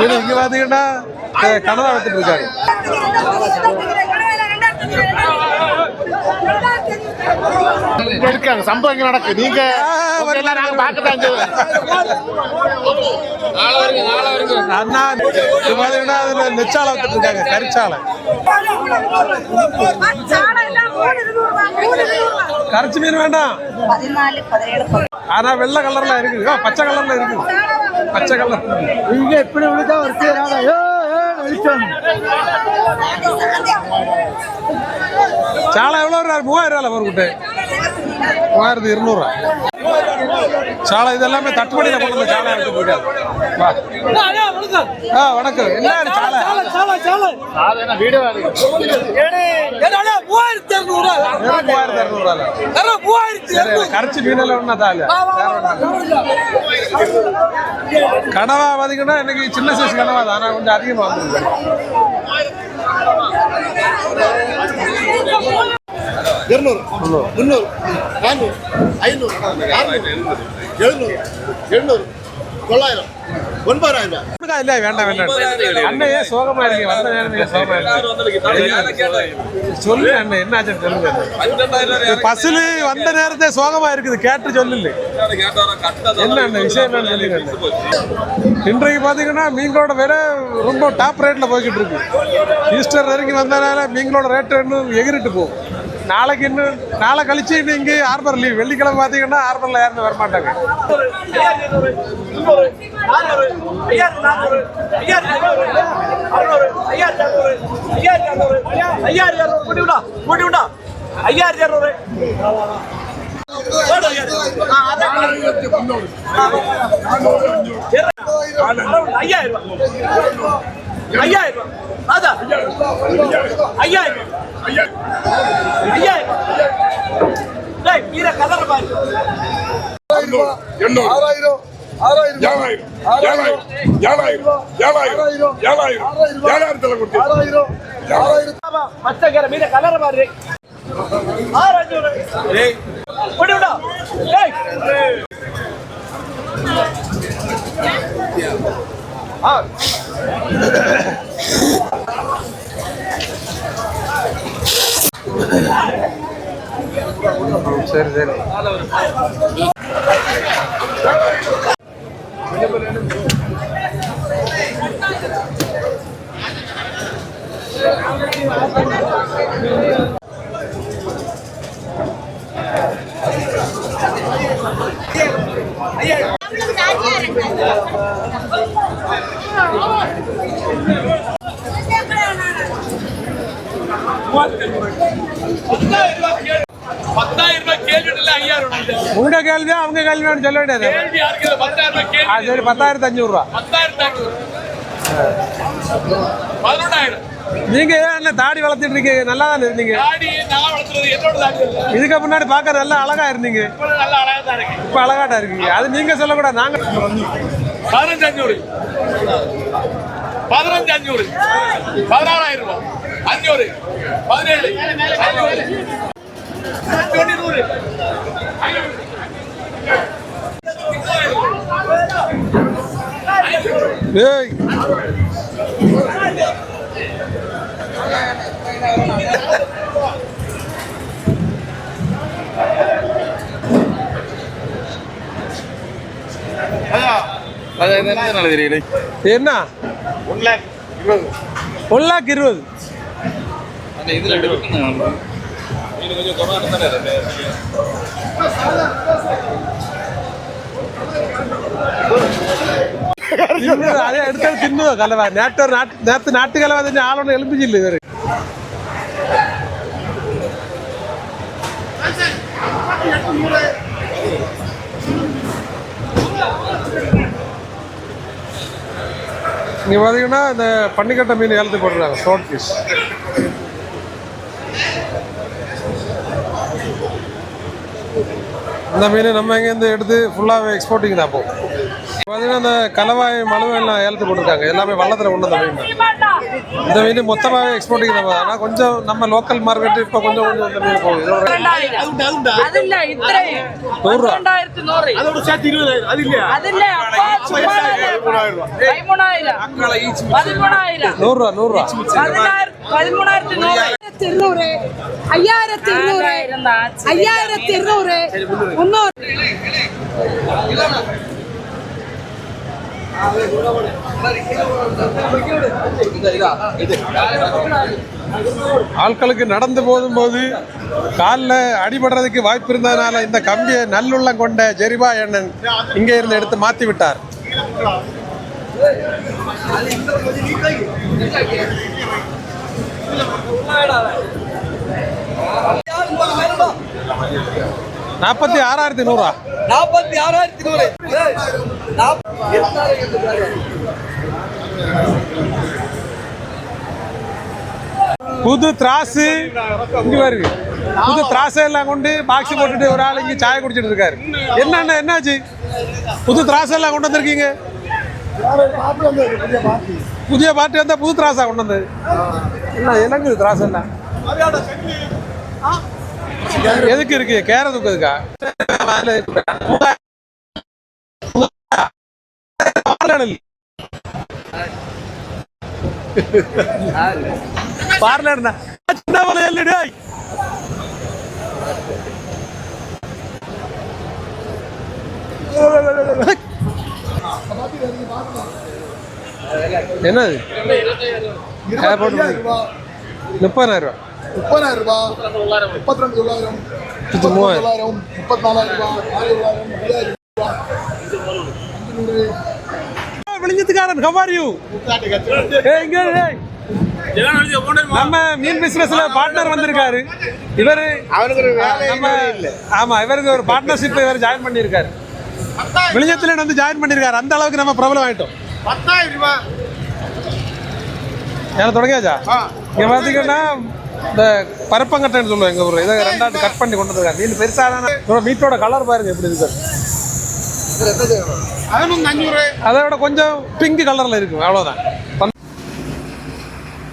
இங்க பாத்தீங்கன்னா கனவா எடுத்துட்டு இருக்காங்க. இருக்காங்க சம்பவம் இங்க நடக்கு. நீங்க பாக்கத்தான் அண்ணா பாத்தீங்கன்னா அதுல நெச்சாலை எடுத்துட்டு இருக்காங்க. கரிச்சாலை கரைச்சி மீன் வேண்டாம். ஆனா வெள்ளை கலர்ல இருக்கு, பச்சை கலர்ல இருக்கு. பச்சை கலர் இங்க எப்படி விழுதா ஒரு சாலை எவ்வளவு ரூபா? 3000 ஒரு குட்டை 3200. சாலை இதெல்லாமே தட்டுப்படியில கொண்டு வந்து சாலை எடுத்து போயிட்டாரு. வணக்கம். என்ன சாலை கரைச்சி மீனல ஒண்ணா தாலு கனவா பாத்தீங்கன்னா இன்னைக்கு சின்ன சைஸ் கனவா தான். ஆனா கொஞ்சம் அதிகமா வந்துருக்கு. 200 300 400 500 600 700 800 900 9000 இல்ல வேண்டாம் வேண்டாம். அண்ணன் ஏன் சோகமா இருக்கு? வந்த நேரம் சோகமா இருக்கு. சொல்லு அண்ணன் என்ன ஆச்சு சொல்லுங்க. பஸ்ல வந்த நேரத்தை சோகமா இருக்குது, கேட்டு சொல்லு என்ன அண்ணன் விஷயம் என்னன்னு சொல்லுங்க. இன்றைக்கு பாத்தீங்கன்னா மீன்களோட விலை ரொம்ப டாப் ரேட்ல போய்கிட்டு இருக்கு. ஈஸ்டர் வரைக்கும் வந்ததுனால மீன்களோட ரேட்டு இன்னும் எகிரிட்டு போகும். நாளைக்கு இன்னும் நாளை கழிச்சு இங்கே ஹார்பர் லீவ். வெள்ளிக்கிழமை பார்த்தீங்கன்னா ஹார்பரில் யாருமே வரமாட்டாங்க. பச்சைக்கரை மீத கலர பாரு. 6 சரி சரி. உங்க கேள்வியா அவங்க கேள்வியான்னு சொல்ல வேண்டியது. சரி 10,500 ரூபா. நீங்க என்ன தாடி வளர்த்துட்டு இருக்கீங்க? நல்லா தான் இருந்தீங்க. இதுக்கு முன்னாடி பார்க்க நல்லா அழகா இருந்தீங்க. இப்ப அழகாட்டா இருக்கீங்க. அது நீங்க சொல்லக்கூடாது. நாங்க 15,500 16,000 17,000 ரூபாய் 500 17 500 ஏய் என்ன 1,20,000 அதே எடுத்து தின்னுவோ கலவா. நேற்று நாட்டு கலவா തന്നെ ആളൊന്നും എളുപ്പിച്ചില്ല ഇവര്. இங்கே பார்த்தீங்கன்னா இந்த பன்னிக்கட்டை மீன் ஏலத்துக்கு போட்டுருக்காங்க. ஷார்ட் பீஸ் இந்த மீன் நம்ம இங்கேருந்து எடுத்து ஃபுல்லாகவே எக்ஸ்போர்ட்டிங் தான். அப்போ பார்த்தீங்கன்னா இந்த கலவாய் மலுவை எல்லாம் ஏலத்துக்கு போட்டிருக்காங்க. எல்லாமே வள்ளத்தில் கொண்டு வந்த மீன். இந்த மீன் மொத்தமாகவே எக்ஸ்போர்ட்டிங் நம்ம ஆனால் கொஞ்சம் நம்ம லோக்கல் மார்க்கெட்டு இப்போ கொஞ்சம் இந்த மீன் போகுது நூறுரூவா அதோட சேர்த்து 20,000 அது இல்லையா நூறுரூவா 5200 ஆட்களுக்கு நடந்து போகும்போது காலில் அடிபடுறதுக்கு வாய்ப்பு இருந்ததுனால இந்த கம்பியை நல்லுள்ளம் கொண்ட ஜெரிபா எண்ணன் இங்கே இருந்து எடுத்து மாற்றி விட்டார். நாற்பத்தி 6100 புது திராசு இங்க பாருங்க. புது திராசை எல்லாம் கொண்டு பாக்ஸ் போட்டுட்டு ஒரு ஆள் இங்க சாய குடிச்சிட்டு இருக்காரு. என்னன்னா என்னாச்சு? புது திராசை எல்லாம் கொண்டு வந்திருக்கீங்க. புதிய பார்ட்டி வந்தா புது திராசா கொண்டு வந்தது என்ன? எனக்கு திராசை எல்லாம் எதுக்கு இருக்கு? கேர தூக்குதுக்கா? பார்லர் என்னது? 30,000 ரூபா 32,000 விழிஞ்சத்துக்காரன். How are you? நம்ம மீன் பிசினஸ்ல பார்ட்னர் வந்திருக்காரு. இவரு ஆமா இவருக்கு ஒரு பார்ட்னர்ஷிப் இவர் ஜாயின் பண்ணியிருக்காரு. விழிஞ்சத்துல வந்து ஜாயின் பண்ணியிருக்காரு. அந்த அளவுக்கு நம்ம பிரபலம் ஆயிட்டோம். 10,000 ரூபா ஏன்னா தொடங்கியாச்சா? இங்க பாத்தீங்கன்னா இந்த பருப்பங்கட்டைன்னு சொல்லுவோம் எங்க ஊர்ல. இதை 2ஆவது கட் பண்ணி கொண்டு வந்திருக்காங்க. மீன் பெருசான மீட்டோட கலர் பாருங்க எப்படி இருக்கு. அதை விட கொஞ்சம் பிங்க் கலர்ல இருக்கும். அவ்வளவுதான்.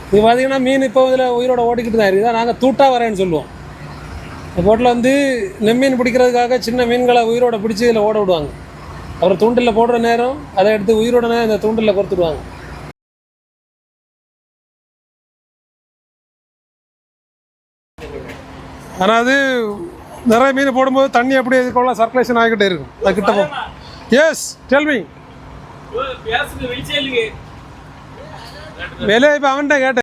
இது பார்த்தீங்கன்னா மீன் இப்போ இதில் உயிரோட ஓடிக்கிட்டு தான் இருக்குது. நாங்கள் தூட்டா வரேன்னு சொல்லுவோம். இந்த போட்டில் வந்து நெம்மீன் பிடிக்கிறதுக்காக சின்ன மீன்களை உயிரோட பிடிச்சி இதில் ஓட விடுவாங்க. அப்புறம் தூண்டில் போடுற நேரம் அதை எடுத்து உயிரோட இந்த தூண்டில் கொடுத்துடுவாங்க. ஆனால் அது நிறைய மீன் போடும்போது தண்ணி அப்படியே இதுக்குள்ள சர்க்குலேஷன் ஆகிக்கிட்டே இருக்கும். அது கிட்ட போகும். Yes tell me. விலை இப்போ அவன்கிட்ட கேட்டேன்.